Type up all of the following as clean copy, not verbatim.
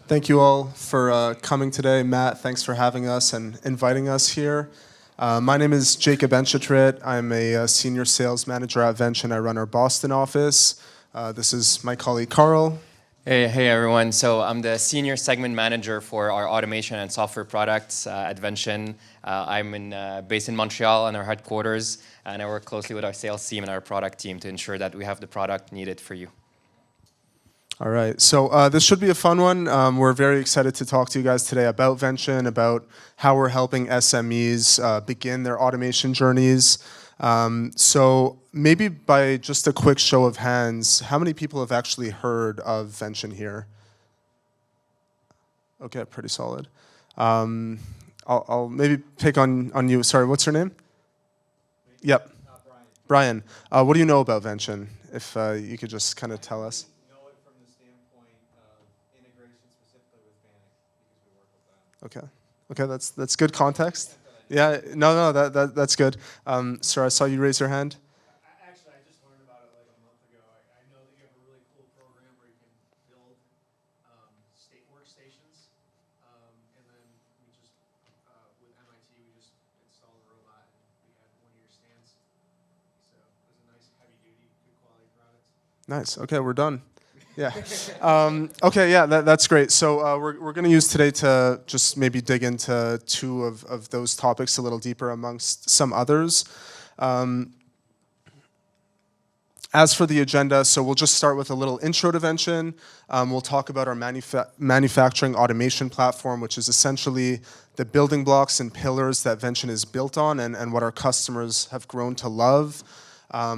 Thank you all for coming today. Matt, thanks for having us and inviting us here. My name is Jacob Enchatrit. I'm a senior sales manager at Vention. I run our Boston office. This is my colleague Carl. Hey everyone. So I'm the senior segment manager for our automation and software products at Vention. I'm based in Montreal in our headquarters, and I work closely with our sales team and our product team to ensure that we have the product needed for you. All right, so this should be a fun one. We're very excited to talk to you guys today about Vention, about how we're helping SMEs begin their automation journeys. So maybe by just a quick show of hands, how many people have actually heard of Vention here? Okay, pretty solid. I'll maybe pick on you. Sorry, what's your name? Yep. Brian. What do you know about Vention? If you could just kind of tell us. Okay, that's good context. Yeah, no, that's good. Sir, I saw you raise your hand. Actually, I just learned about it like a month ago. I know that you have a really cool program where you can build state workstations, and then we just, with MIT, we just installed a robot, and we had one of your stands. So it was a nice, heavy-duty, good quality product. Nice. Okay, we're done. Yeah. Okay, yeah, that's great. So we're going to use today to just maybe dig into two of those topics a little deeper amongst some others. As for the agenda, so we'll just start with a little intro to Vention. We'll talk about our manufacturing automation platform, which is essentially the building blocks and pillars that Vention is built on and what our customers have grown to love.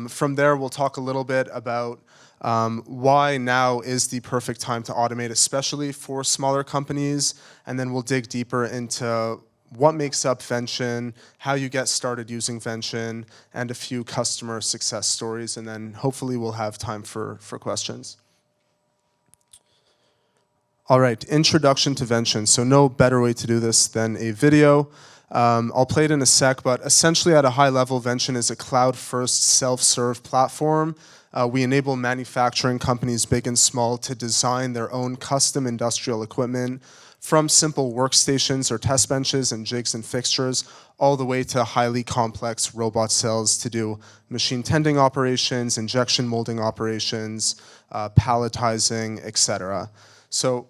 From there, we'll talk a little bit about why now is the perfect time to automate, especially for smaller companies, and then we'll dig deeper into what makes up Vention, how you get started using Vention, and a few customer success stories, and then hopefully we'll have time for questions. All right, introduction to Vention. So no better way to do this than a video. I'll play it in a sec, but essentially at a high level, Vention is a cloud-first self-serve platform. We enable manufacturing companies big and small to design their own custom industrial equipment, from simple workstations or test benches and jigs and fixtures, all the way to highly complex robot cells to do machine tending operations, injection molding operations, palletizing, etc. So,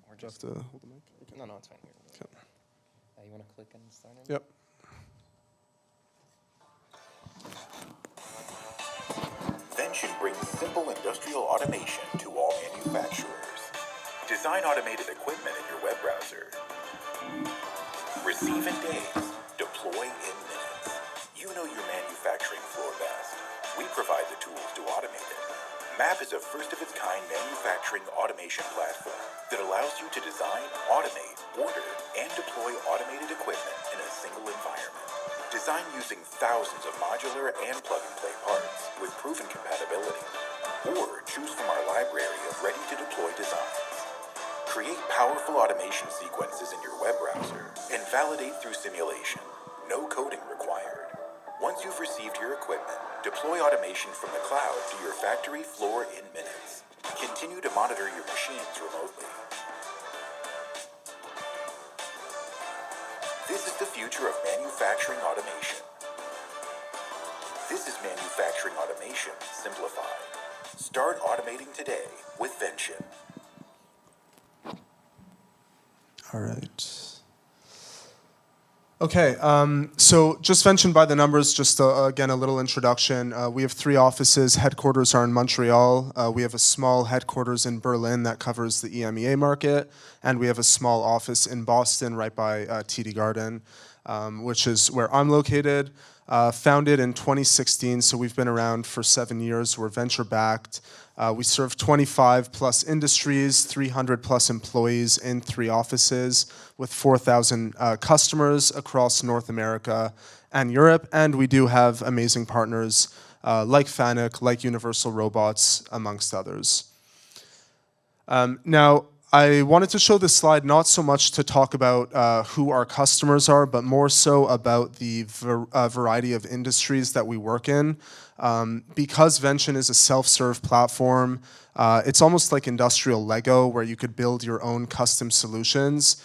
Or just do you have to hold the mic? no, it's fine. Here. Okay. You want to click and start it? Yep. Vention brings simple industrial automation to all manufacturers. Design automated equipment in your web browser. Receive in days, deploy in minutes. You know your manufacturing floor best. We provide the tools to automate it. MAP is a first-of-its-kind manufacturing automation platform that allows you to design, automate, order, and deploy automated equipment in a single environment. Design using thousands of modular and plug-and-play parts with proven compatibility. Or choose from our library of ready-to-deploy designs. Create powerful automation sequences in your web browser and validate through simulation. No coding required. Once you've received your equipment, deploy automation from the cloud to your factory floor in minutes. Continue to monitor your machines remotely. This is the future of manufacturing automation. This is manufacturing automation simplified. Start automating today with Vention. All right. Okay, so just Vention by the numbers, just again, a little introduction. We have 3 offices. Headquarters are in Montreal. We have a small headquarters in Berlin that covers the EMEA market. And we have a small office in Boston right by TD Garden, which is where I'm located. Founded in 2016, so we've been around for 7 years. We're venture-backed. We serve 25 plus industries, 300 plus employees in 3 offices with 4,000 customers across North America and Europe. And we do have amazing partners like Fanuc, like Universal Robots, amongst others. Now, I wanted to show this slide not so much to talk about who our customers are, but more so about the variety of industries that we work in. Because Vention is a self-serve platform, it's almost like industrial Lego where you could build your own custom solutions.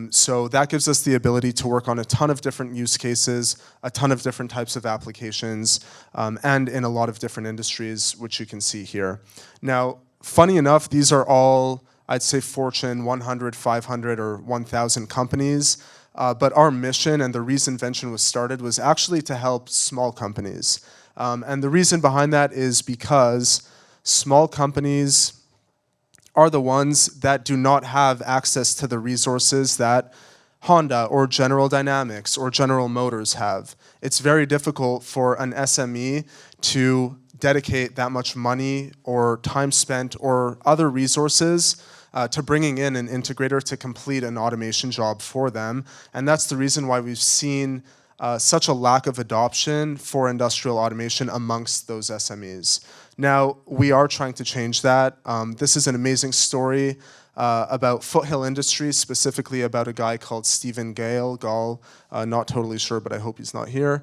So that gives us the ability to work on a ton of different use cases, a ton of different types of applications, and in a lot of different industries, which you can see here. Now, funny enough, these are all, I'd say, Fortune 100, 500, or 1,000 companies. But our mission and the reason Vention was started was actually to help small companies. And the reason behind that is because small companies are the ones that do not have access to the resources that Honda or General Dynamics or General Motors have. It's very difficult for an SME to dedicate that much money or time spent or other resources to bringing in an integrator to complete an automation job for them. And that's the reason why we've seen such a lack of adoption for industrial automation amongst those SMEs. Now, we are trying to change that. This is an amazing story about Foothill Industries, specifically about a guy called Stephen Gall, not totally sure, but I hope he's not here.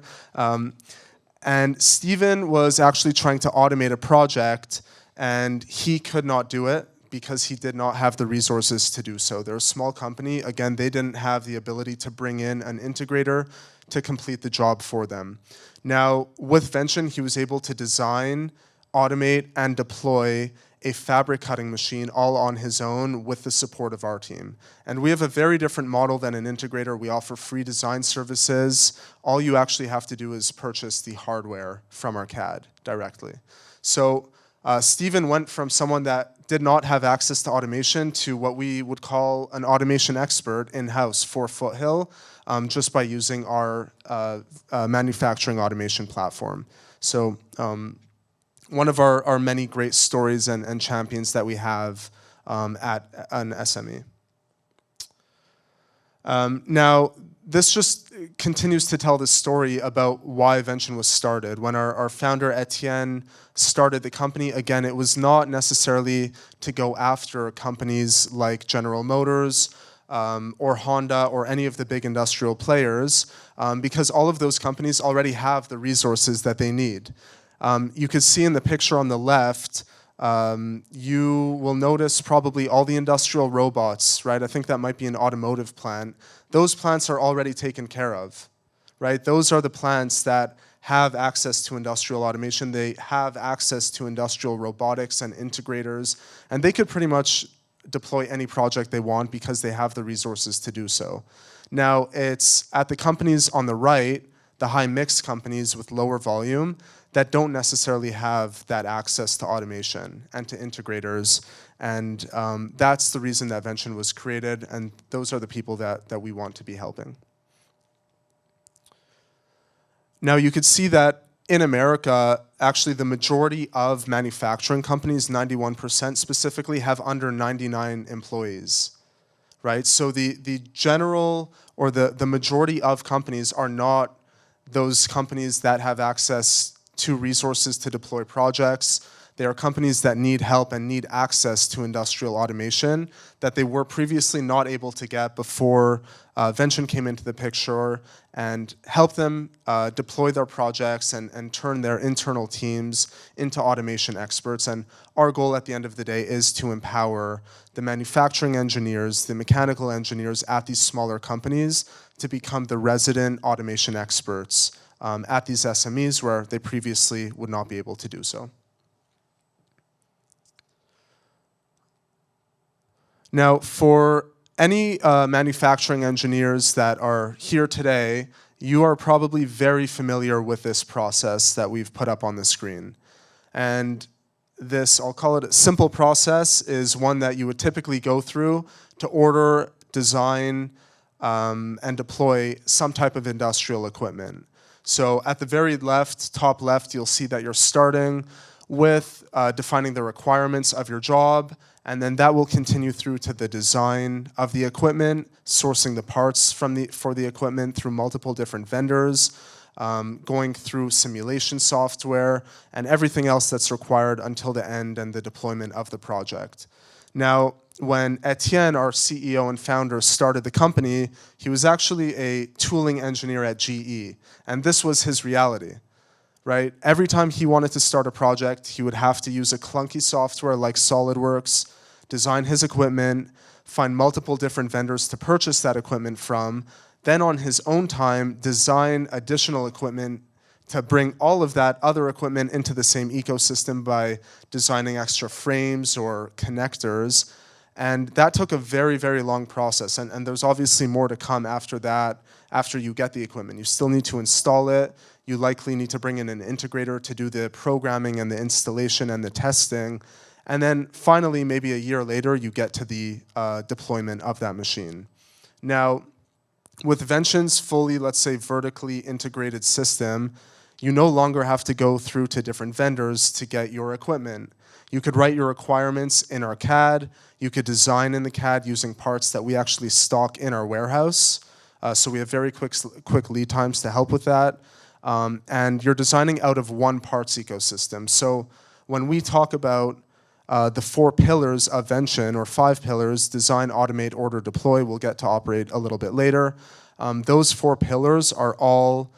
And Stephen was actually trying to automate a project, and he could not do it because he did not have the resources to do so. They're a small company. Again, they didn't have the ability to bring in an integrator to complete the job for them. Now, with Vention, he was able to design, automate, and deploy a fabric cutting machine all on his own with the support of our team. And we have a very different model than an integrator. We offer free design services. All you actually have to do is purchase the hardware from our CAD directly. So Stephen went from someone that did not have access to automation to what we would call an automation expert in-house for Foothill, just by using our manufacturing automation platform. So one of our many great stories and champions that we have at an SME. Now, this just continues to tell the story about why Vention was started. When our founder, Etienne, started the company, again, it was not necessarily to go after companies like General Motors or Honda or any of the big industrial players, because all of those companies already have the resources that they need. You can see in the picture on the left, you will notice probably all the industrial robots, right? I think that might be an automotive plant. Those plants are already taken care of, right? Those are the plants that have access to industrial automation. They have access to industrial robotics and integrators, and they could pretty much deploy any project they want because they have the resources to do so. Now, it's at the companies on the right, the high-mix companies with lower volume, that don't necessarily have that access to automation and to integrators. And that's the reason that Vention was created, and those are the people that we want to be helping. Now, you could see that in America, actually the majority of manufacturing companies, 91% specifically, have under 99 employees, right? So the general or the majority of companies are not those companies that have access to resources to deploy projects. They are companies that need help and need access to industrial automation that they were previously not able to get before Vention came into the picture and helped them deploy their projects and turn their internal teams into automation experts. And our goal at the end of the day is to empower the manufacturing engineers, the mechanical engineers at these smaller companies to become the resident automation experts at these SMEs where they previously would not be able to do so. Now, for any manufacturing engineers that are here today, you are probably very familiar with this process that we've put up on the screen. And this, I'll call it a simple process, is one that you would typically go through to order, design, and deploy some type of industrial equipment. So at the very left, top left, you'll see that you're starting with defining the requirements of your job, and then that will continue through to the design of the equipment, sourcing the parts for the equipment through multiple different vendors, going through simulation software, and everything else that's required until the end and the deployment of the project. Now, when Etienne, our CEO and founder, started the company, he was actually a tooling engineer at GE, and this was his reality, right? Every time he wanted to start a project, he would have to use a clunky software like SolidWorks, design his equipment, find multiple different vendors to purchase that equipment from, then on his own time, design additional equipment to bring all of that other equipment into the same ecosystem by designing extra frames or connectors. And that took a very, very long process. And there's obviously more to come after that, after you get the equipment. You still need to install it. You likely need to bring in an integrator to do the programming and the installation and the testing. And then finally, maybe a year later, you get to the deployment of that machine. Now, with Vention's fully, let's say, vertically integrated system, you no longer have to go through to different vendors to get your equipment. You could write your requirements in our CAD. You could design in the CAD using parts that we actually stock in our warehouse. So we have very quick lead times to help with that. And you're designing out of one parts ecosystem. So when we talk about the 4 pillars of Vention, or 5 pillars, design, automate, order, deploy, we'll get to operate a little bit later. Those 4 pillars are all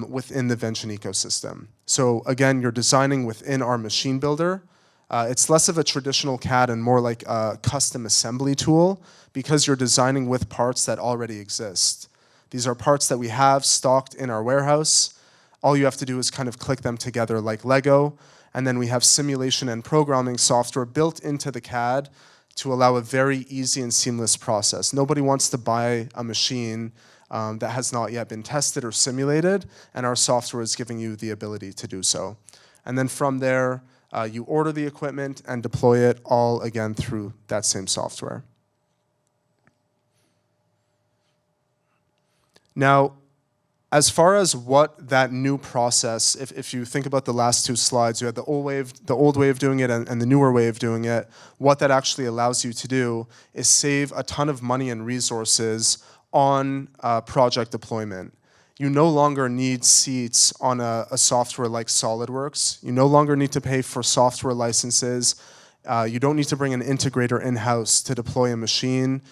within the Vention ecosystem. So again, you're designing within our machine builder. It's less of a traditional CAD and more like a custom assembly tool because you're designing with parts that already exist. These are parts that we have stocked in our warehouse. All you have to do is kind of click them together like Lego, and then we have simulation and programming software built into the CAD to allow a very easy and seamless process. Nobody wants to buy a machine that has not yet been tested or simulated, and our software is giving you the ability to do so. And then from there, you order the equipment and deploy it all again through that same software. Now, as far as what that new process, if you think about the last 2 slides, you had the old way of doing it and the newer way of doing it, what that actually allows you to do is save a ton of money and resources on project deployment. You no longer need seats on a software like SolidWorks. You no longer need to pay for software licenses. You don't need to bring an integrator in-house to deploy a machine.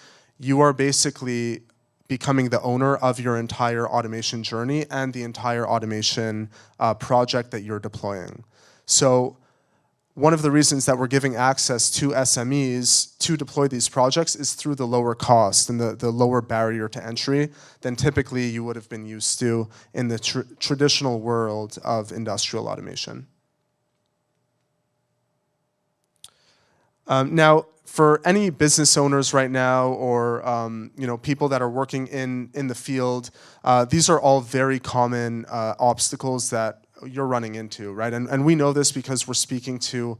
You are basically becoming the owner of your entire automation journey and the entire automation project that you're deploying. So one of the reasons that we're giving access to SMEs to deploy these projects is through the lower cost and the lower barrier to entry than typically you would have been used to in the traditional world of industrial automation. Now, for any business owners right now or people that are working in the field, these are all very common obstacles that you're running into, right? And we know this because we're speaking to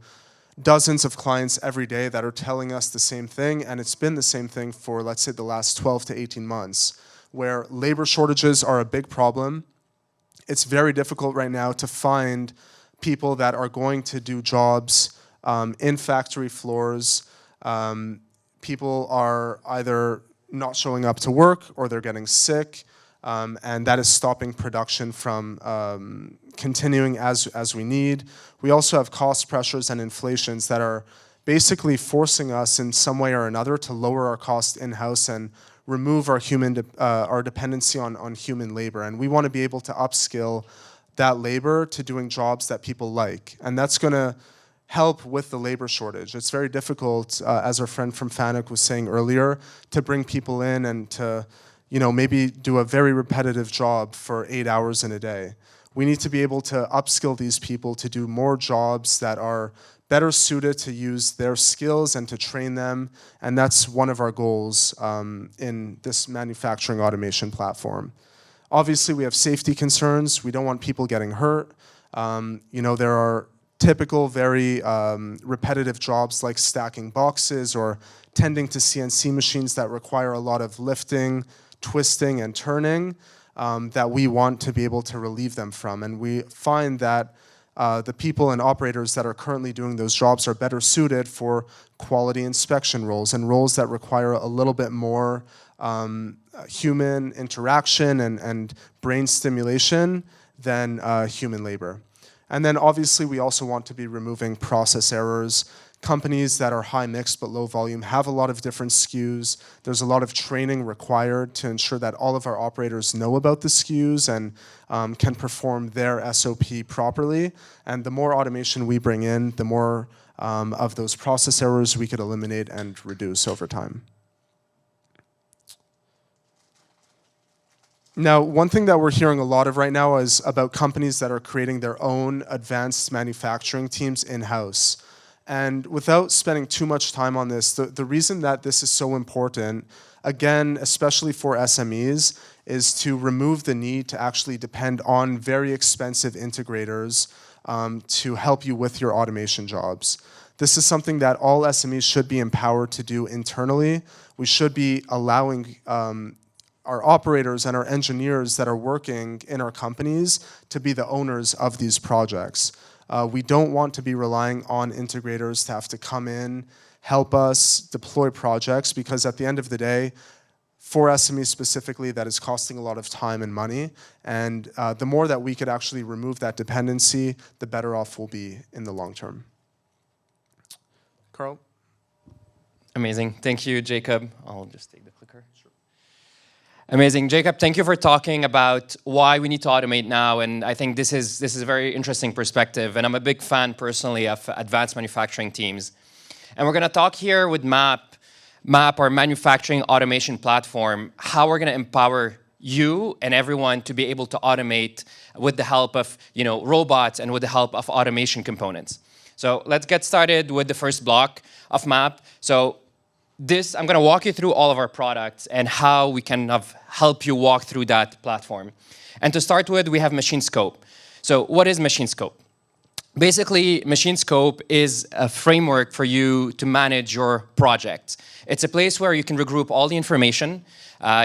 dozens of clients every day that are telling us the same thing, and it's been the same thing for, let's say, the last 12 to 18 months, where labor shortages are a big problem. It's very difficult right now to find people that are going to do jobs in factory floors. People are either not showing up to work or they're getting sick, and that is stopping production from continuing as we need. We also have cost pressures and inflations that are basically forcing us in some way or another to lower our cost in-house and remove our our dependency on human labor. And we want to be able to upskill that labor to doing jobs that people like. And that's going to help with the labor shortage. It's very difficult, as our friend from FANUC was saying earlier, to bring people in and to maybe do a very repetitive job for 8 hours in a day. We need to be able to upskill these people to do more jobs that are better suited to use their skills and to train them, and that's one of our goals in this manufacturing automation platform. Obviously, we have safety concerns. We don't want people getting hurt. There are typical, very repetitive jobs like stacking boxes or tending to CNC machines that require a lot of lifting, twisting, and turning that we want to be able to relieve them from. And we find that the people and operators that are currently doing those jobs are better suited for quality inspection roles and roles that require a little bit more human interaction and brain stimulation than human labor. And then obviously we also want to be removing process errors, Companies that are high mix but low volume have a lot of different SKUs. There's a lot of training required to ensure that all of our operators know about the SKUs and can perform their SOP properly. And the more automation we bring in, the more of those process errors we could eliminate and reduce over time. Now, one thing that we're hearing a lot of right now is about companies that are creating their own advanced manufacturing teams in-house. And without spending too much time on this, the reason that this is so important, again, especially for SMEs, is to remove the need to actually depend on very expensive integrators to help you with your automation jobs. This is something that all SMEs should be empowered to do internally. We should be allowing our operators and our engineers that are working in our companies to be the owners of these projects. We don't want to be relying on integrators to have to come in, help us deploy projects, because at the end of the day, for SMEs specifically, that is costing a lot of time and money. And the more that we could actually remove that dependency, the better off we'll be in the long term. Carl? Amazing. Thank you, Jacob. I'll just take the clicker. Sure. Amazing. Jacob, thank you for talking about why we need to automate now. And I think this is a very interesting perspective. And I'm a big fan personally of advanced manufacturing teams. And we're going to talk here with MAP, our manufacturing automation platform, how we're going to empower you and everyone to be able to automate with the help of robots and with the help of automation components. So let's get started with the first block of MAP. So I'm going to walk you through all of our products and how we can help you walk through that platform. And to start with, we have Machine Scope. So what is Machine Scope? Basically, Machine Scope is a framework for you to manage your projects. It's a place where you can regroup all the information.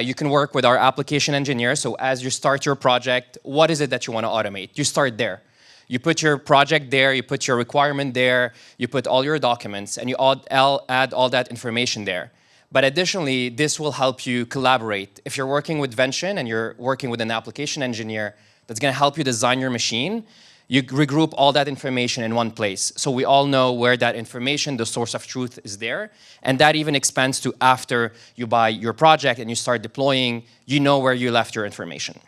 You can work with our application engineer. So as you start your project, what is it that you want to automate? You start there. You put your project there, you put your requirement there, you put all your documents, and you add all that information there. But additionally, this will help you collaborate. If you're working with Vention and you're working with an application engineer that's going to help you design your machine, you regroup all that information in one place. So we all know where that information, the source of truth, is there. And that even expands to after you buy your project and you start deploying, you know where you left your information.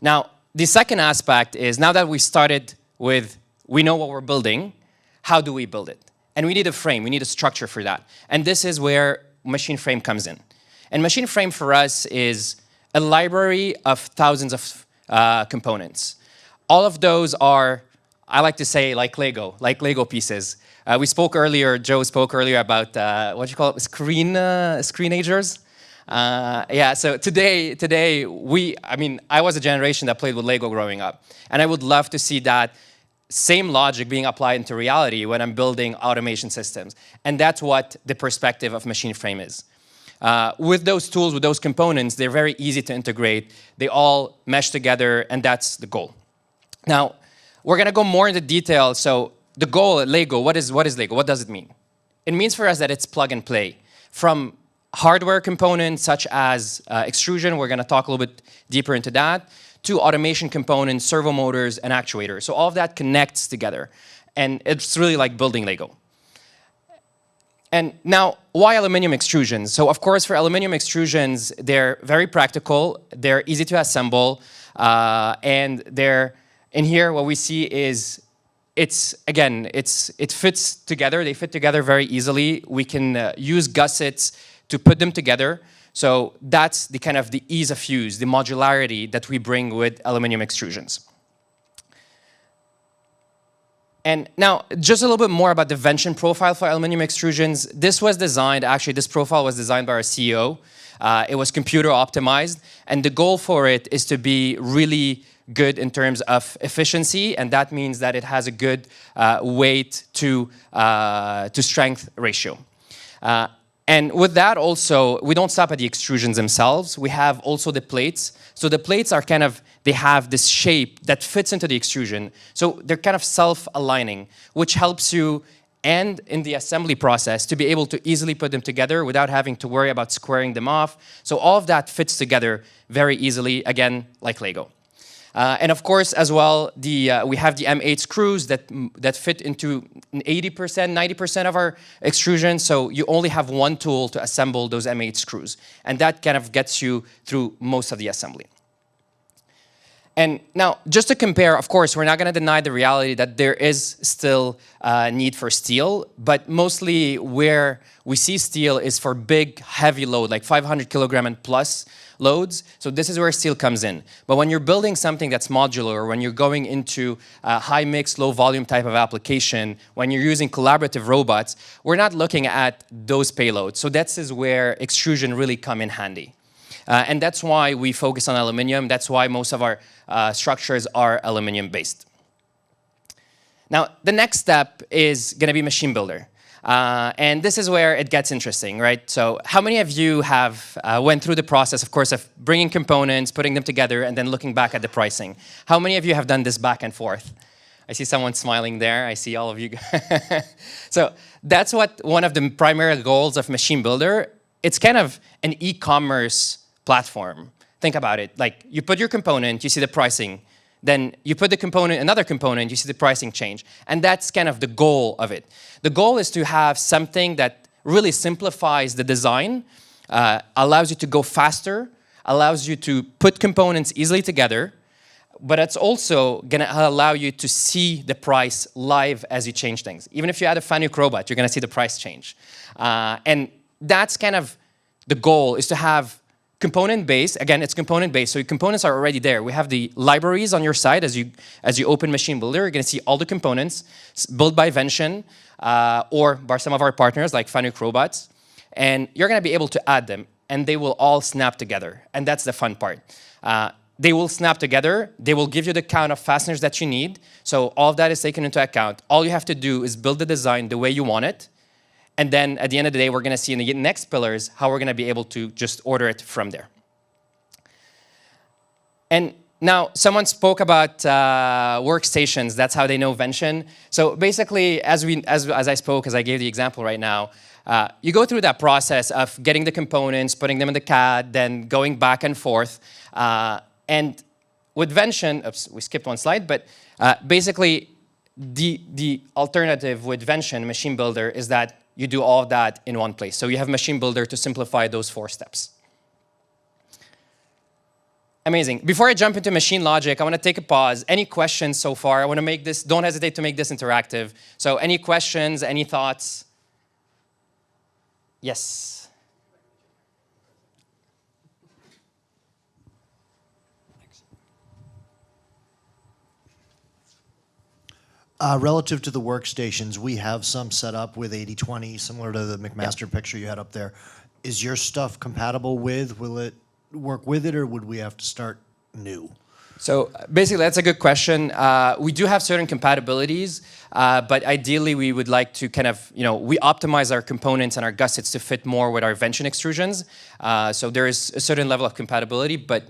Now, the second aspect is, now that we started with, we know what we're building, how do we build it? And we need a frame, we need a structure for that. And this is where Machine Frame comes in. And Machine Frame for us is a library of thousands of components. All of those are, I like to say, like Lego pieces. We spoke earlier, Joe spoke earlier about, what do you call it, screenagers? Yeah, so today, I was a generation that played with Lego growing up. And I would love to see that same logic being applied into reality when I'm building automation systems. And that's what the perspective of Machine Frame is. With those tools, with those components, they're very easy to integrate. They all mesh together, and that's the goal. Now, we're going to go more into detail. So the goal at Lego, what is Lego? What does it mean? It means for us that it's plug and play. From hardware components such as extrusion, we're going to talk a little bit deeper into that, to automation components, servo motors, and actuators. So all of that connects together. And it's really like building Lego. And now, why aluminum extrusions? So of course, for aluminum extrusions, they're very practical, they're easy to assemble, and in here, what we see is, it fits together. They fit together very easily. We can use gussets to put them together. So that's the kind of the ease of use, the modularity that we bring with aluminum extrusions. And now, just a little bit more about the Vention profile for aluminum extrusions. This profile was designed by our CEO. It was computer optimized, and the goal for it is to be really good in terms of efficiency, and that means that it has a good weight to strength ratio. And with that also, we don't stop at the extrusions themselves. We have also the plates. So the plates are they have this shape that fits into the extrusion. So they're kind of self-aligning, which helps you, and in the assembly process, to be able to easily put them together without having to worry about squaring them off. So all of that fits together very easily, again, like Lego. And of course, as well, we have the M8 screws that fit into 80%, 90% of our extrusion. So you only have one tool to assemble those M8 screws. And that kind of gets you through most of the assembly. And now, just to compare, of course, we're not going to deny the reality that there is still a need for steel, but mostly where we see steel is for big, heavy load, like 500 kilogram and plus loads. So this is where steel comes in. But when you're building something that's modular, when you're going into a high mix, low volume type of application, when you're using collaborative robots, we're not looking at those payloads. So this is where extrusion really come in handy. And that's why we focus on aluminum. That's why most of our structures are aluminum-based. Now, the next step is going to be machine builder. And this is where it gets interesting, right? So how many of you have went through the process, of course, of bringing components, putting them together, and then looking back at the pricing? How many of you have done this back and forth? I see someone smiling there. I see all of you. So that's what one of the primary goals of machine builder. It's kind of an e-commerce platform. Think about it. Like, you put your component, you see the pricing. Then you put the component, another component, you see the pricing change. And that's kind of the goal of it. The goal is to have something that really simplifies the design, allows you to go faster, allows you to put components easily together, but it's also going to allow you to see the price live as you change things. Even if you add a Fanuc robot, you're going to see the price change. And that's kind of the goal, is to have component-based. Again, it's component-based, so your components are already there. We have the libraries on your side. As you open Machine Builder, you're going to see all the components built by Vention or by some of our partners like Fanuc Robots. And you're going to be able to add them, and they will all snap together. And that's the fun part. They will snap together. They will give you the count of fasteners that you need. So all of that is taken into account. All you have to do is build the design the way you want it. And then at the end of the day, we're going to see in the next pillars how we're going to be able to just order it from there. And now, someone spoke about workstations. That's how they know Vention. So basically, as I gave the example right now, you go through that process of getting the components, putting them in the CAD, then going back and forth. And with Vention, oops, we skipped one slide, but basically, the alternative with Vention Machine Builder is that you do all of that in one place. So you have Machine Builder to simplify those 4 steps. Amazing. Before I jump into machine logic, I want to take a pause. Any questions so far? I want to make this, don't hesitate to make this interactive. So any questions, any thoughts? Yes. Relative to the workstations, we have some set up with 80/20, similar to the McMaster picture you had up there. Is your stuff compatible with? Will it work with it, or would we have to start new? So basically, that's a good question. We do have certain compatibilities, but ideally, we would like to kind of, we optimize our components and our gussets to fit more with our Vention extrusions. So there is a certain level of compatibility, but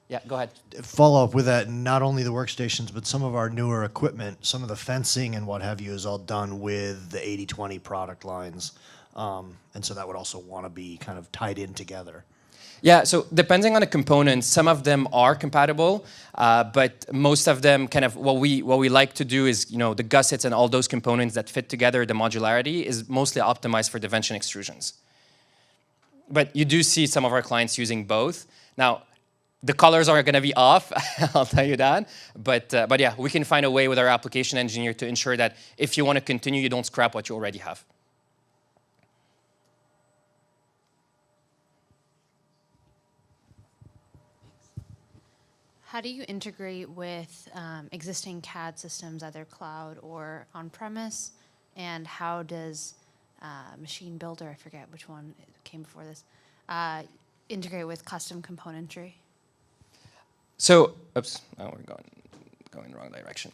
yeah, go ahead. Follow up with that, not only the workstations, but some of our newer equipment, some of the fencing and what have you is all done with the 80/20 product lines. And so that would also want to be kind of tied in together. Yeah, so depending on the components, some of them are compatible, but most of them kind of, what we like to do is, the gussets and all those components that fit together, the modularity is mostly optimized for the Vention extrusions. But you do see some of our clients using both. Now, the colors are going to be off, I'll tell you that. But yeah, we can find a way with our application engineer to ensure that if you want to continue, you don't scrap what you already have. How do you integrate with existing CAD systems, either cloud or on-premise? And how does Machine Builder, I forget which one came before this, integrate with custom componentry? So, oops, oh, we're going the wrong direction.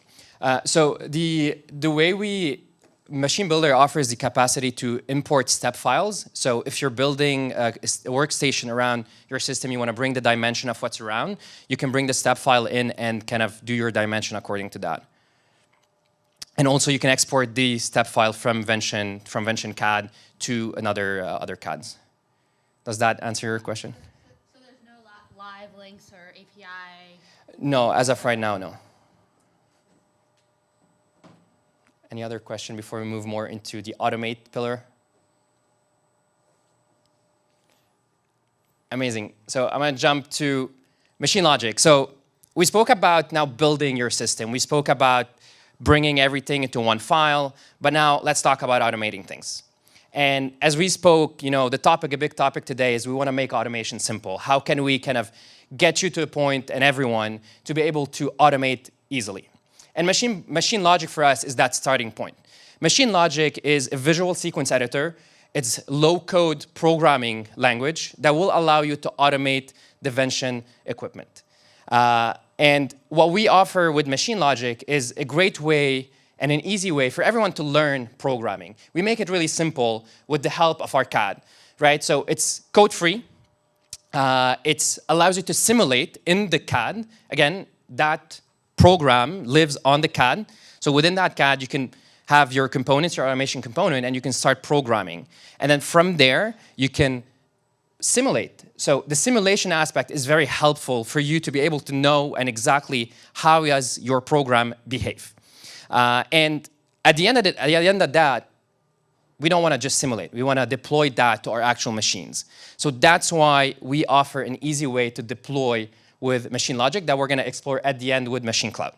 So the way Machine Builder offers the capacity to import step files. So if you're building a workstation around your system, you want to bring the dimension of what's around, you can bring the step file in and kind of do your dimension according to that. And also you can export the step file from Vention CAD to other CADs. Does that answer your question? So there's no live links or API? No, as of right now, no. Any other question before we move more into the automate pillar? Amazing. So I'm going to jump to machine logic. So we spoke about now building your system. We spoke about bringing everything into one file. But now let's talk about automating things. And as we spoke, a big topic today is we want to make automation simple. How can we kind of get you to a point and everyone to be able to automate easily? And machine logic for us is that starting point. Machine logic is a visual sequence editor. It's low-code programming language that will allow you to automate the Vention equipment. And what we offer with machine logic is a great way and an easy way for everyone to learn programming. We make it really simple with the help of our CAD, right? So it's code-free. It allows you to simulate in the CAD. Again, that program lives on the CAD. So within that CAD, you can have your components, your automation component, and you can start programming. And then from there, you can simulate. So the simulation aspect is very helpful for you to be able to know and exactly how does your program behave. And at the end of that, we don't want to just simulate. We want to deploy that to our actual machines. So that's why we offer an easy way to deploy with machine logic that we're going to explore at the end with Machine Cloud.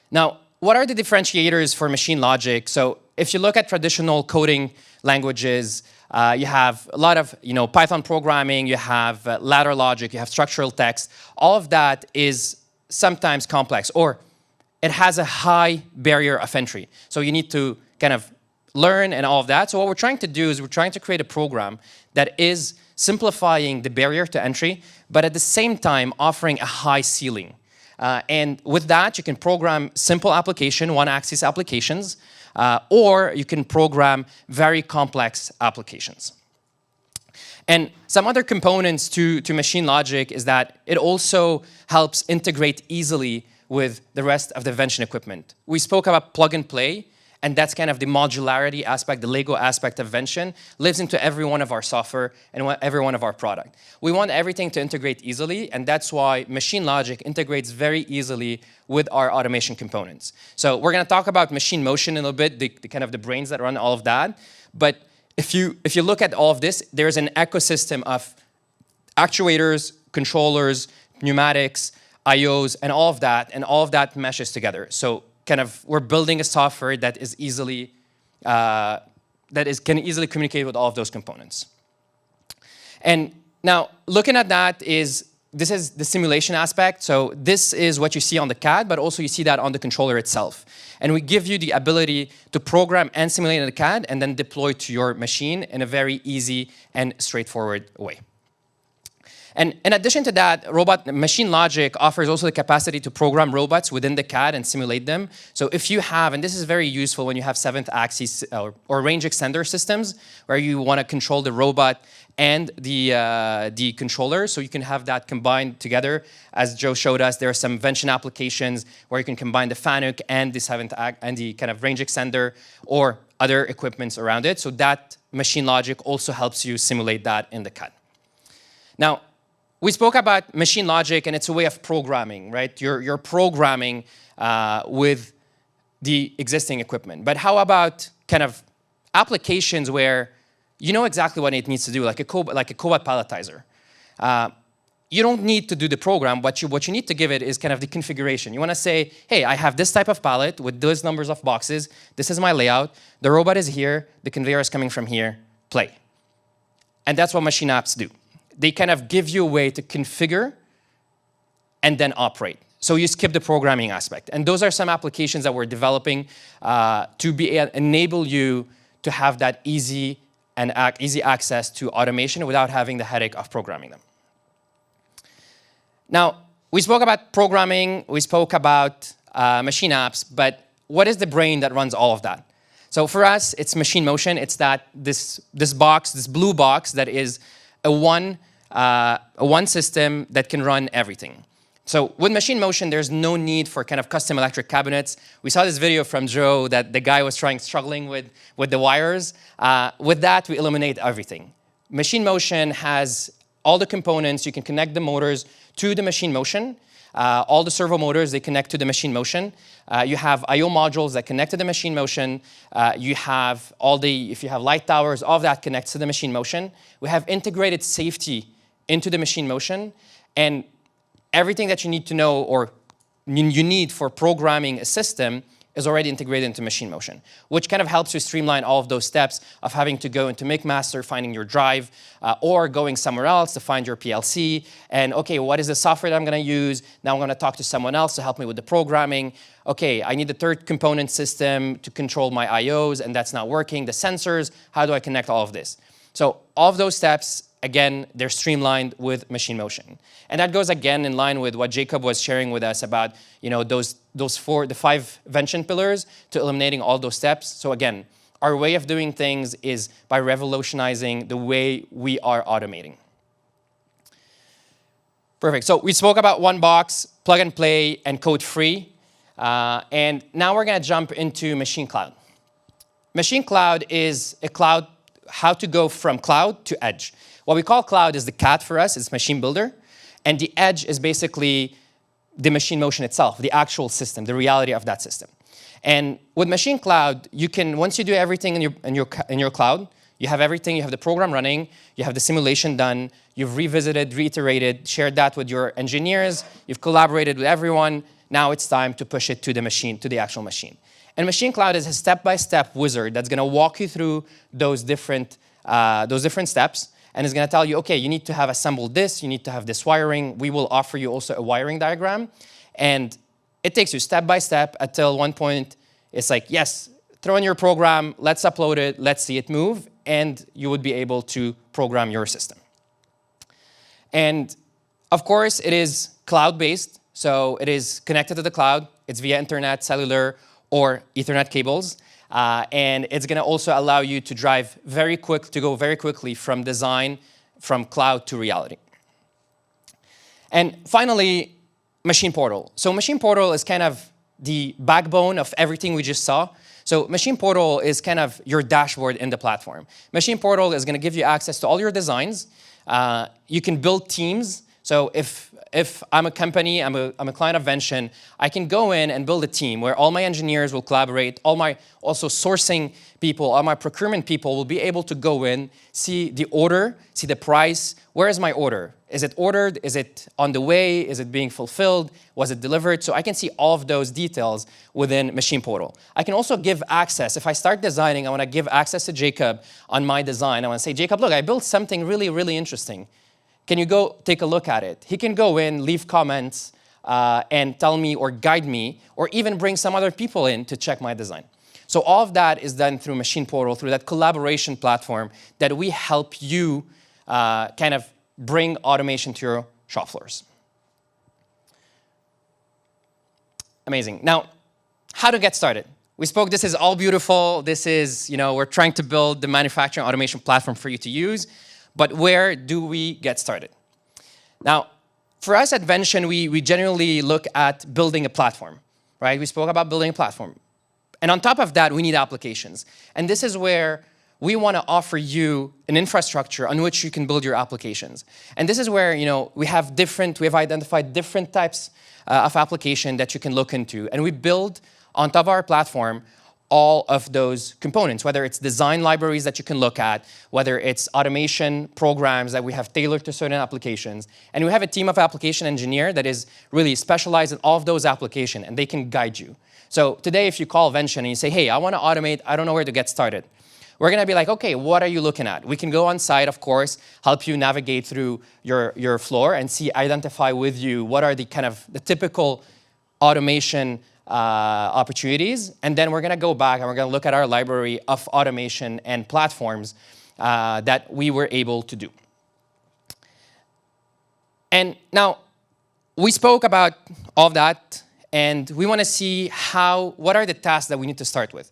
Now, what are the differentiators for machine logic? So if you look at traditional coding languages, you have a lot of Python programming, you have ladder logic, you have structural text. All of that is sometimes complex, or it has a high barrier of entry. So you need to kind of learn and all of that. So what we're trying to do is we're trying to create a program that is simplifying the barrier to entry, but at the same time offering a high ceiling. And with that, you can program simple application, one-axis applications, or you can program very complex applications. And some other components to machine logic is that it also helps integrate easily with the rest of the Vention equipment. We spoke about plug and play, and that's kind of the modularity aspect, the Lego aspect of Vention, lives into every one of our software and every one of our product. We want everything to integrate easily, and that's why machine logic integrates very easily with our automation components. So we're going to talk about machine motion in a little bit, the kind of the brains that run all of that. But if you look at all of this, there's an ecosystem of actuators, controllers, pneumatics, IOs, and all of that meshes together. So kind of we're building a software that is easily can easily communicate with all of those components. And now looking at that this is the simulation aspect. So this is what you see on the CAD, but also you see that on the controller itself. And we give you the ability to program and simulate in the CAD and then deploy to your machine in a very easy and straightforward way. And in addition to that, machine logic offers also the capacity to program robots within the CAD and simulate them. So if you have, and this is very useful when you have seventh axis or range extender systems, where you want to control the robot and the controller, so you can have that combined together. As Joe showed us, there are some Vention applications where you can combine the FANUC and the and the kind of range extender or other equipments around it. So that machine logic also helps you simulate that in the CAD. Now, we spoke about machine logic, and it's a way of programming, right? You're programming with the existing equipment. But how about kind of applications where you know exactly what it needs to do, like a cobot palletizer? You don't need to do the program. What you need to give it is kind of the configuration. You want to say, hey, I have this type of pallet with those numbers of boxes. This is my layout. The robot is here. The conveyor is coming from here. Play. And that's what machine apps do. They kind of give you a way to configure and then operate. So you skip the programming aspect. And those are some applications that we're developing to enable you to have that easy access to automation without having the headache of programming them. Now, we spoke about programming, we spoke about machine apps, but what is the brain that runs all of that? So for us, it's machine motion. It's this blue box that is a one system that can run everything. So with machine motion, there's no need for kind of custom electric cabinets. We saw this video from Joe that the guy was struggling with the wires. With that, we eliminate everything. Machine motion has all the components, you can connect the motors to the machine motion. All the servo motors, they connect to the machine motion. You have I/O modules that connect to the machine motion. You have if you have light towers, all of that connects to the machine motion. We have integrated safety into the machine motion. And everything that you need to know or you need for programming a system is already integrated into machine motion, which kind of helps you streamline all of those steps of having to go into McMaster, finding your drive, or going somewhere else to find your PLC. And okay, what is the software that I'm going to use? Now I'm going to talk to someone else to help me with the programming. Okay, I need the third component system to control my IOs, and that's not working. The sensors, how do I connect all of this? So all of those steps, again, they're streamlined with machine motion. And that goes again in line with what Jacob was sharing with us about, the 5 Vention pillars to eliminating all those steps. So again, our way of doing things is by revolutionizing the way we are automating. Perfect. So we spoke about one box, plug and play, and code free. And now we're going to jump into machine cloud. Machine cloud is a cloud, how to go from cloud to edge. What we call cloud is the CAD for us, it's machine builder. And the edge is basically the machine motion itself, the actual system, the reality of that system. And with machine cloud, you can, once you do everything in your cloud, you have everything, you have the program running, you have the simulation done, you've revisited, reiterated, shared that with your engineers, you've collaborated with everyone, now it's time to push it to the machine, to the actual machine. And machine cloud is a step-by-step wizard that's gonna walk you through those different steps, and it's going to tell you, okay, you need to have assembled this, you need to have this wiring. We will offer you also a wiring diagram. And it takes you step by step until one point it's like, yes, throw in your program, let's upload it, let's see it move, and you would be able to program your system. And of course, it is cloud-based, so it is connected to the cloud. It's via internet, cellular, or Ethernet cables. And it's going to also allow you to go very quickly from design, from cloud to reality. And finally, Machine Portal. So Machine Portal is kind of the backbone of everything we just saw. So Machine Portal is kind of your dashboard in the platform. Machine Portal is going to give you access to all your designs. You can build teams. So if I'm a company, I'm a client of Vention, I can go in and build a team where all my engineers will collaborate, all my also sourcing people, all my procurement people will be able to go in, see the order, see the price. Where is my order? Is it ordered? Is it on the way? Is it being fulfilled? Was it delivered? So I can see all of those details within Machine Portal. I can also give access. If I start designing, I want to give access to Jacob on my design. I want to say, Jacob, look, I built something really, really interesting. Can you go take a look at it? He can go in, leave comments, and tell me or guide me, or even bring some other people in to check my design. So all of that is done through Machine Portal, through that collaboration platform that we help you kind of bring automation to your shop floors. Amazing. Now, how to get started? We spoke, this is all beautiful. This is, we're trying to build the manufacturing automation platform for you to use. But where do we get started? Now, for us at Vention, we generally look at building a platform, right? We spoke about building a platform. And on top of that, we need applications. And this is where we want to offer you an infrastructure on which you can build your applications. And this is where, we have identified different types of application that you can look into. And we build on top of our platform all of those components, whether it's design libraries that you can look at, whether it's automation programs that we have tailored to certain applications. And we have a team of application engineer that is really specialized in all of those applications, and they can guide you. So today, if you call Vention and you say, hey, I want to automate, I don't know where to get started. We're going to be like, okay, what are you looking at? We can go on site, of course, help you navigate through your floor and identify with you what are the typical automation opportunities, and then we're going to go back and we're going to look at our library of automation and platforms that we were able to do. And now, we spoke about all of that, and we want to see what are the tasks that we need to start with.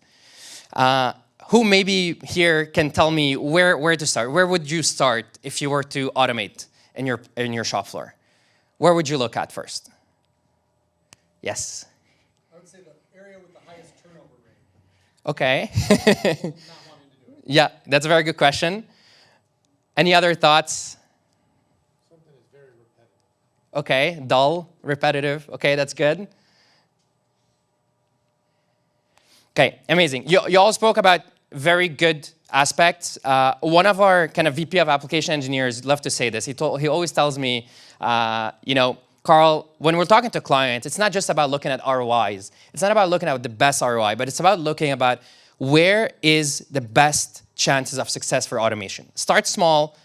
Who maybe here can tell me where to start? Where would you start if you were to automate in your shop floor? Where would you look at first? Yes? Okay. Yeah, that's a very good question. Any other thoughts? Okay, dull, repetitive. Okay, that's good. Okay, amazing. You all spoke about very good aspects. One of our kind of VP of application engineers loved to say this. He always tells me, Carl, when we're talking to clients, it's not just about looking at ROIs. It's not about looking at the best ROI, but it's about looking about where is the best chances of success for automation. Start small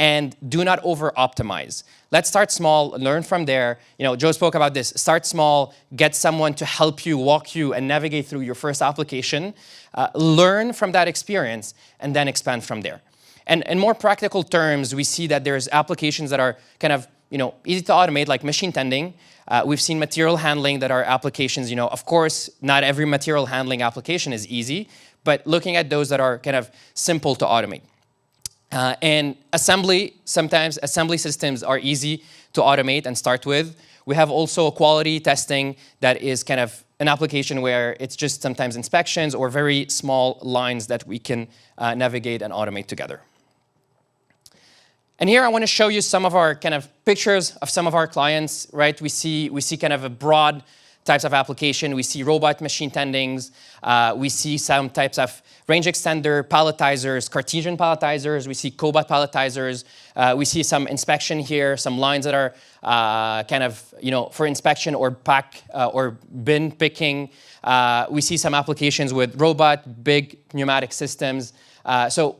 and do not over-optimize. Let's start small, learn from there. Joe spoke about this. Start small, get someone to help you, walk you, and navigate through your first application. Learn from that experience, and then expand from there. And in more practical terms, we see that there's applications that are kind of easy to automate, like machine tending. We've seen material handling that are applications. Of course, not every material handling application is easy, but looking at those that are kind of simple to automate. And assembly, sometimes assembly systems are easy to automate and start with. We have also quality testing that is kind of an application where it's just sometimes inspections or very small lines that we can navigate and automate together. And here I want to show you some of our kind of pictures of some of our clients, right? We see kind of a broad types of application. We see robot machine tendings. We see some types of range extender, palletizers, Cartesian palletizers. We see cobot palletizers. We see some inspection here, some lines that are kind of, for inspection or pack or bin picking. We see some applications with robot, big pneumatic systems. So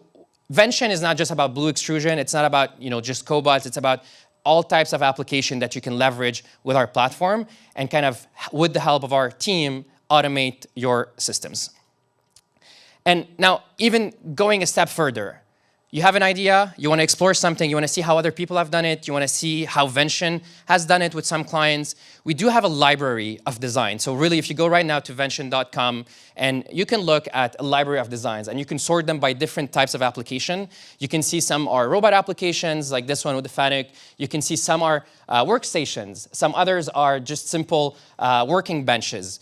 Vention is not just about blue extrusion. It's not about, just cobots. It's about all types of application that you can leverage with our platform and kind of, with the help of our team, automate your systems. And now, even going a step further, you have an idea, you want to explore something, you want to see how other people have done it, you want to see how Vention has done it with some clients. We do have a library of design. So really, if you go right now to vention.com, and you can look at a library of designs, and you can sort them by different types of application. You can see some are robot applications, like this one with the FANUC. You can see some are workstations. Some others are just simple working benches.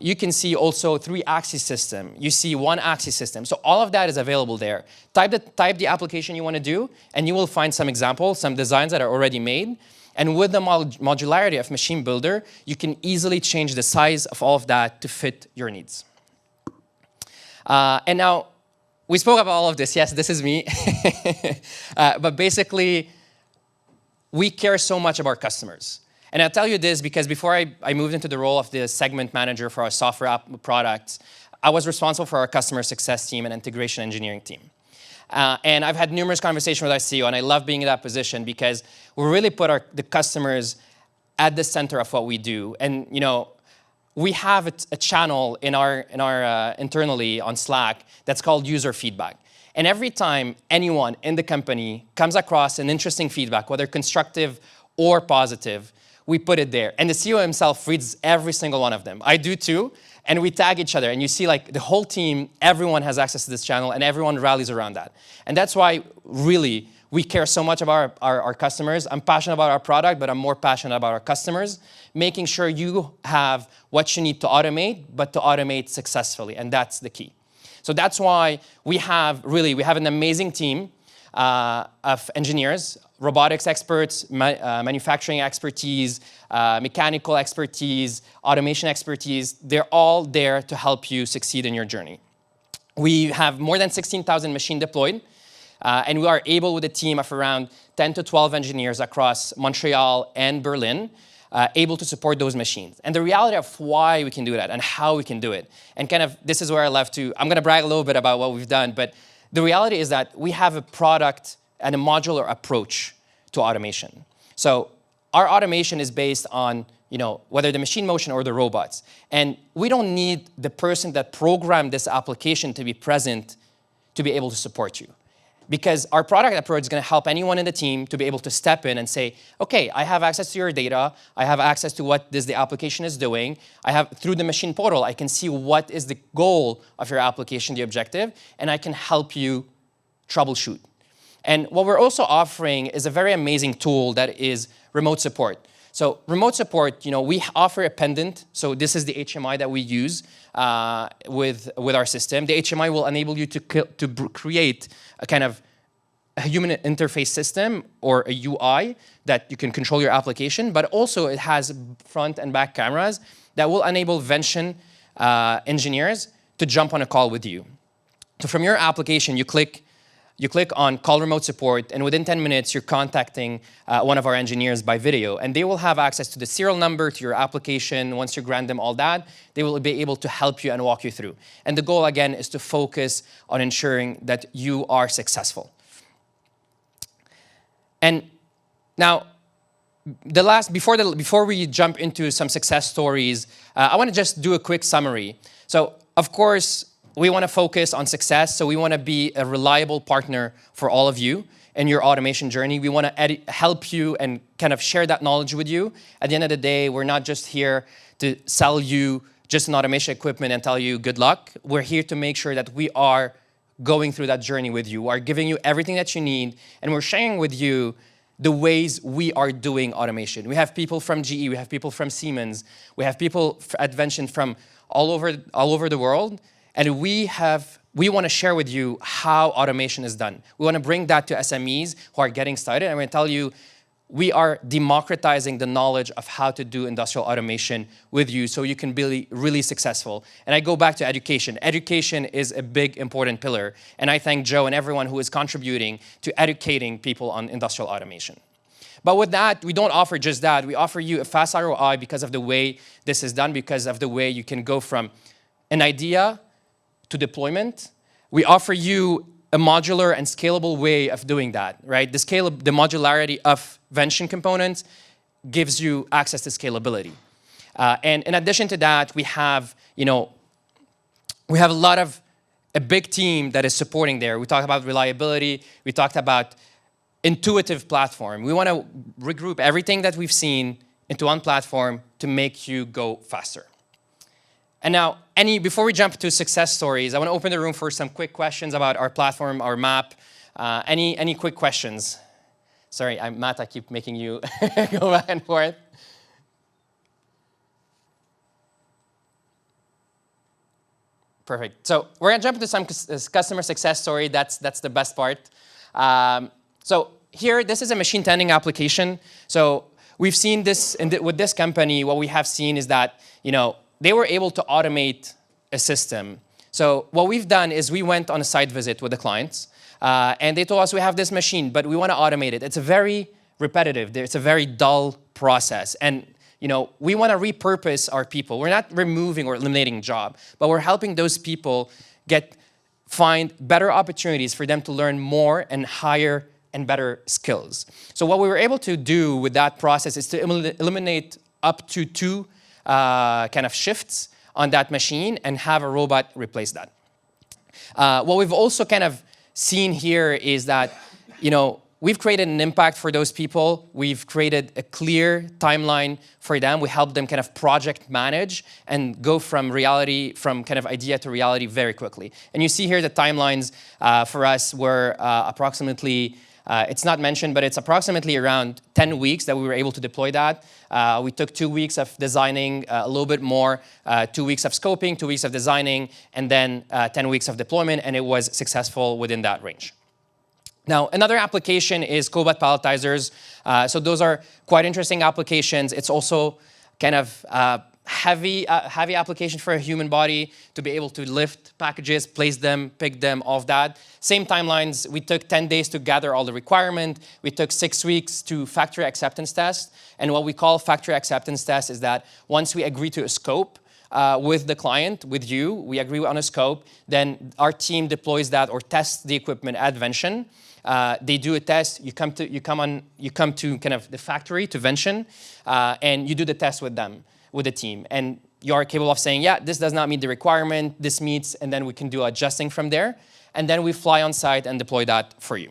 You can see also 3-axis system. You see 1-axis system. So all of that is available there. Type the application you want to do, and you will find some examples, some designs that are already made. And with the modularity of Machine Builder, you can easily change the size of all of that to fit your needs. And now, we spoke about all of this. Yes, this is me. But basically, we care so much about customers. And I'll tell you this because before I moved into the role of the segment manager for our software app products, I was responsible for our customer success team and integration engineering team. And I've had numerous conversations with our CEO, and I love being in that position because we really put the customers at the center of what we do. And we have a channel in our internally on Slack that's called user feedback. And every time anyone in the company comes across an interesting feedback, whether constructive or positive, we put it there. And the CEO himself reads every single one of them. I do too. And we tag each other. And you see like the whole team, everyone has access to this channel and everyone rallies around that. And that's why really we care so much about our customers. I'm passionate about our product, but I'm more passionate about our customers, making sure you have what you need to automate, but to automate successfully. And that's the key. So that's why we have an amazing team of engineers, robotics experts, manufacturing expertise, mechanical expertise, automation expertise. They're all there to help you succeed in your journey. We have more than 16,000 machines deployed, and we are able with a team of around 10 to 12 engineers across Montreal and Berlin, able to support those machines. And the reality of why we can do that and how we can do it, and kind of this is where I love to, I'm going to brag a little bit about what we've done, but the reality is that we have a product and a modular approach to automation. So our automation is based on whether the machine motion or the robots. And we don't need the person that programmed this application to be present to be able to support you. Because our product approach is going to help anyone in the team to be able to step in and say, okay, I have access to your data. I have access to what the application is doing. Through the machine portal, I can see what is the goal of your application, the objective, and I can help you troubleshoot. And what we're also offering is a very amazing tool that is remote support. So remote support, we offer a pendant. So this is the HMI that we use with our system. The HMI will enable you to create a kind of a human interface system or a UI that you can control your application, but also it has front and back cameras that will enable Vention engineers to jump on a call with you. So from your application, you click on call remote support, and within 10 minutes, you're contacting one of our engineers by video, and they will have access to the serial number, to your application. Once you grant them all that, they will be able to help you and walk you through. And the goal, again, is to focus on ensuring that you are successful. And now, before we jump into some success stories, I want to just do a quick summary. So, of course, we want to focus on success, so we want to be a reliable partner for all of you in your automation journey. We want to help you and kind of share that knowledge with you. At the end of the day, we're not just here to sell you just an automation equipment and tell you good luck. We're here to make sure that we are going through that journey with you. We're giving you everything that you need, and we're sharing with you the ways we are doing automation. We have people from GE, we have people from Siemens, we have people at Vention from all over the world. And we want to share with you how automation is done. We want to bring that to SMEs who are getting started. I'm going to tell you, we are democratizing the knowledge of how to do industrial automation with you so you can be really successful. And I go back to education. Education is a big, important pillar. And I thank Joe and everyone who is contributing to educating people on industrial automation. But with that, we don't offer just that. We offer you a fast ROI because of the way this is done, because of the way you can go from an idea to deployment. We offer you a modular and scalable way of doing that, right? The modularity of Vention components gives you access to scalability. And in addition to that, we have a big team that is supporting there. We talked about reliability. We talked about intuitive platform. We want to regroup everything that we've seen into one platform to make you go faster. And now, before we jump to success stories, I want to open the room for some quick questions about our platform, our map. Any quick questions? Sorry, Matt, I keep making you go back and forth. Perfect. So we're going to jump into some customer success story. That's the best part. So here, this is a machine tending application. So we've seen this with this company. What we have seen is that they were able to automate a system. So what we've done is we went on a site visit with the clients, and they told us we have this machine, but we want to automate it. It's a very repetitive, it's a very dull process. And we want to repurpose our people. We're not removing or eliminating job, but we're helping those people find better opportunities for them to learn more and higher and better skills. So what we were able to do with that process is to eliminate up to 2 kind of shifts on that machine and have a robot replace that. What we've also kind of seen here is that, we've created an impact for those people. We've created a clear timeline for them. We help them kind of project manage and go from kind of idea to reality very quickly. And you see here the timelines for us were approximately, it's not mentioned, but it's approximately around 10 weeks that we were able to deploy that. We took 2 weeks of designing, a little bit more, 2 weeks of scoping, 2 weeks of designing, and then 10 weeks of deployment, and it was successful within that range. Now, another application is cobot palletizers. So those are quite interesting applications. It's also kind of heavy application for a human body to be able to lift packages, place them, pick them, all of that. Same timelines. We took 10 days to gather all the requirement. We took 6 weeks to factory acceptance test. And what we call factory acceptance test is that once we agree to a scope with the client, with you, we agree on a scope, then our team deploys that or tests the equipment at Vention. They do a test. You come to kind of the factory to Vention, and you do the test with them, with the team, and you are capable of saying, yeah, this does not meet the requirement, this meets, and then we can do adjusting from there, and then we fly on site and deploy that for you.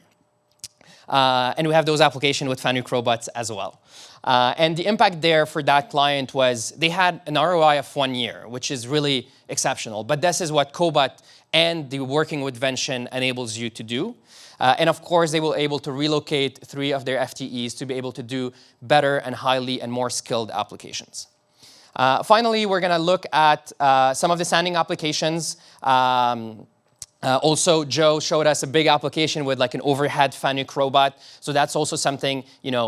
And we have those applications with Fanuc robots as well. And the impact there for that client was they had an ROI of 1 year, which is really exceptional. But this is what Cobot and the working with Vention enables you to do. And of course, they were able to relocate 3 of their FTEs to be able to do better and highly and more skilled applications. Finally, we're going to look at some of the standing applications. Also, Joe showed us a big application with like an overhead Fanuc robot. So that's also something,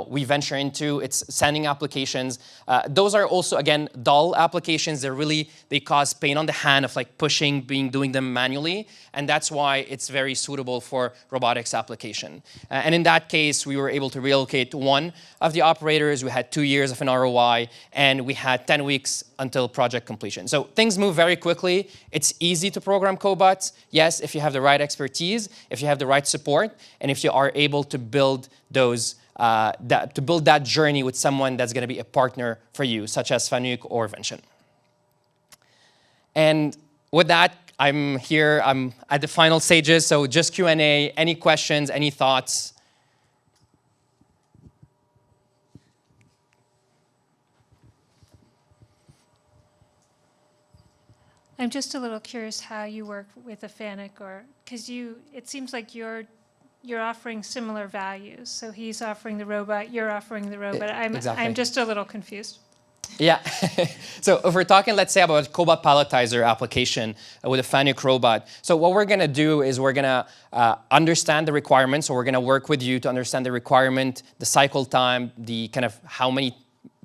we venture into. It's sending applications. Those are also, again, dull applications. They cause pain on the hand of like pushing, doing them manually. And that's why it's very suitable for robotics application. And in that case, we were able to relocate one of the operators. We had 2 years of an ROI, and we had 10 weeks until project completion. So things move very quickly. It's easy to program cobots. Yes, if you have the right expertise, if you have the right support, and if you are able to build that journey with someone that's going to be a partner for you, such as Fanuc or Vention. And with that, I'm at the final stages, so just Q&A, any questions, any thoughts? I'm just a little curious how you work with a Fanuc, because it seems like you're offering similar values. So he's offering the robot, you're offering the robot. Exactly. I'm just a little confused. Yeah. So if we're talking, let's say, about a cobot palletizer application with a Fanuc robot, so what we're going to do is we're going to understand the requirements. So we're going to work with you to understand the requirement, the cycle time, the kind of how many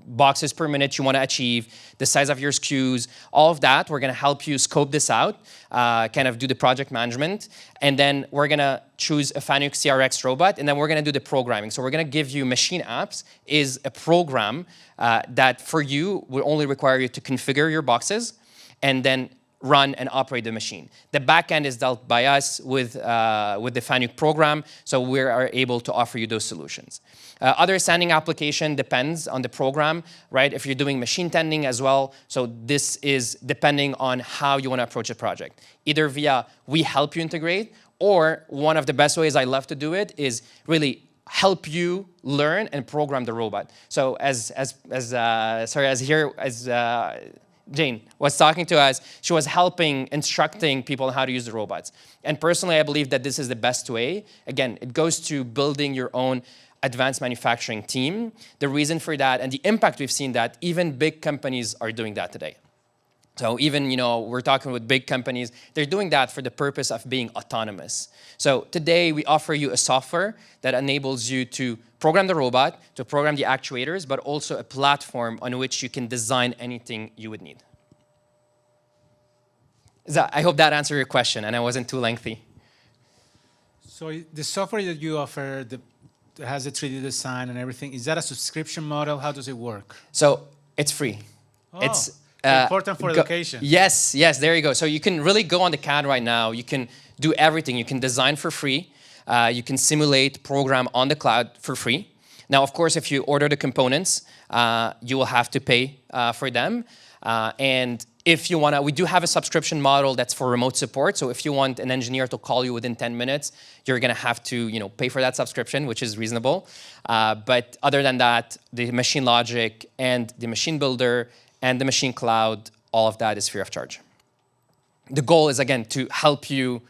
boxes per minute you want to achieve, the size of your SKUs, all of that. We're going to help you scope this out, kind of do the project management. And then we're going to choose a Fanuc CRX robot, and then we're going to do the programming. So we're going to give you Machine Apps is a program that for you will only require you to configure your boxes and then run and operate the machine. The back end is dealt by us with the Fanuc program, so we are able to offer you those solutions. Other standing application depends on the program, right? If you're doing machine tending as well, so this is depending on how you want to approach a project. Either via we help you integrate, or one of the best ways I love to do it is really help you learn and program the robot. So as Jane was talking to us, she was instructing people on how to use the robots. And personally, I believe that this is the best way. Again, it goes to building your own advanced manufacturing team. The reason for that and the impact we've seen that even big companies are doing that today. So even, we're talking with big companies, they're doing that for the purpose of being autonomous. So today we offer you a software that enables you to program the robot, to program the actuators, but also a platform on which you can design anything you would need. I hope that answered your question and I wasn't too lengthy. So the software that you offer that has a 3D design and everything, is that a subscription model? How does it work? So it's free. Oh. It's important for education. Yes, there you go. So you can really go on the CAD right now. You can do everything. You can design for free. You can simulate, program on the cloud for free. Now, of course, if you order the components, you will have to pay for them. And if you want to, we do have a subscription model that's for remote support. So if you want an engineer to call you within 10 minutes, you're going to have to pay for that subscription, which is reasonable. But other than that, the machine logic and the machine builder and the machine cloud, all of that is free of charge. The goal is, again, to help you.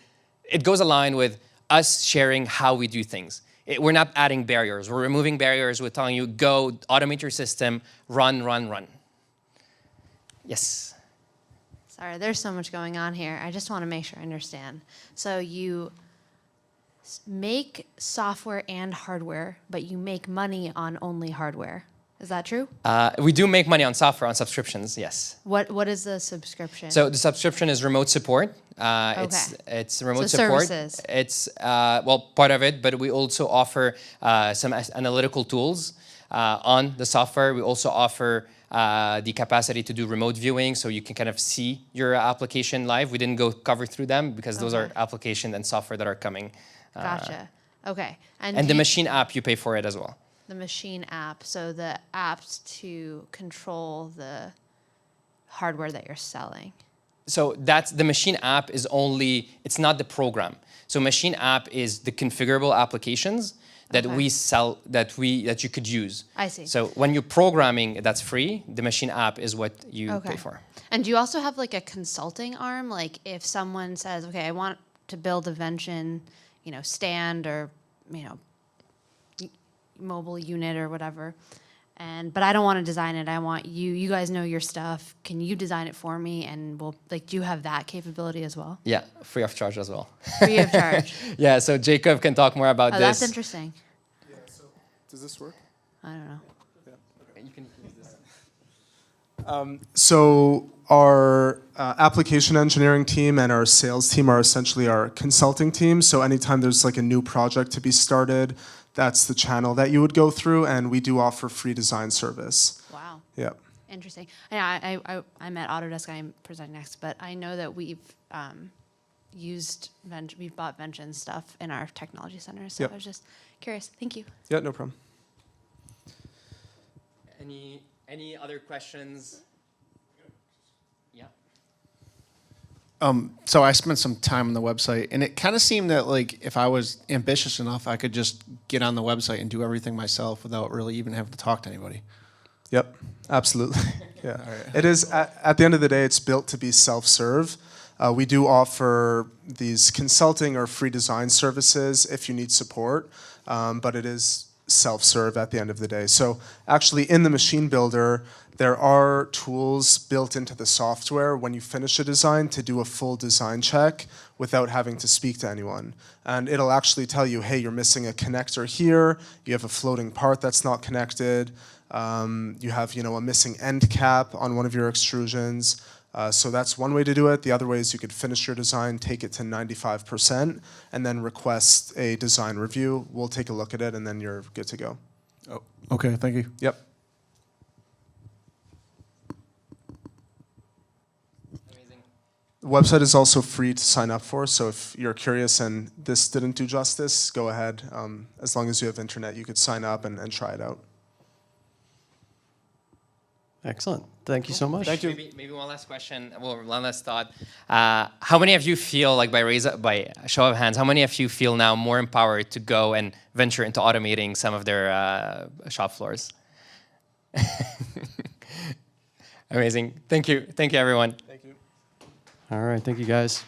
It goes aligned with us sharing how we do things. We're not adding barriers. We're removing barriers. We're telling you, go automate your system, run. Yes. Sorry, there's so much going on here. I just want to make sure I understand. So you make software and hardware, but you make money on only hardware. Is that true? We do make money on software, on subscriptions, yes. What is the subscription? So the subscription is remote support. It's remote support. Services. It's, part of it, but we also offer some analytical tools on the software. We also offer the capacity to do remote viewing, so you can kind of see your application live. We didn't go cover through them because those are applications and software that are coming. Gotcha. Okay. And the machine app, you pay for it as well. The machine app, so the apps to control the hardware that you're selling. So that's the machine app is only, it's not the program. So machine app is the configurable applications that we sell, that you could use. I see. So when you're programming, that's free. The machine app is what you pay for. And do you also have like a consulting arm? Like if someone says, okay, I want to build a Vention, stand or, mobile unit or whatever, but I don't want to design it. I want you guys know your stuff. Can you design it for me? And we'll, like, do you have that capability as well? Yeah, free of charge as well. Free of charge. Yeah, so Jacob can talk more about Oh, this. that's interesting. Yeah, so does this work? I don't know. You can use this. So our application engineering team and our sales team are essentially our consulting team. So anytime there's like a new project to be started, that's the channel that you would go through, and we do offer free design service. Wow. Yep. Interesting. I'm at Autodesk. I'm presenting next, but I know that we've we've bought Vention stuff in our technology center. So Yep. I was just curious. Thank you. Yeah, no problem. Any other questions? Yeah. So I spent some time on the website, and it kind of seemed that like if I was ambitious enough, I could just get on the website and do everything myself without really even having to talk to anybody. Yep, absolutely. Yeah, it is. At the end of the day, it's built to be self-serve. We do offer these consulting or free design services if you need support, but it is self-serve at the end of the day. So actually, in the machine builder, there are tools built into the software when you finish a design to do a full design check without having to speak to anyone. And it'll actually tell you, hey, you're missing a connector here, you have a floating part that's not connected, you have, a missing end cap on one of your extrusions. So that's one way to do it. The other way is you could finish your design, take it to 95%, and then request a design review. We'll take a look at it, and then you're good to go. Oh, okay, thank you. Yep. Amazing. The website is also free to sign up for, so if you're curious and this didn't do justice, go ahead. As long as you have internet, you could sign up and try it out. Excellent. Thank you so much. Thank you. Maybe one last question. Well, one last thought. How many of you feel like by show of hands, how many of you feel now more empowered to go and venture into automating some of their shop floors? Amazing. Thank you. Thank you, everyone. Thank you. All right. Thank you, guys.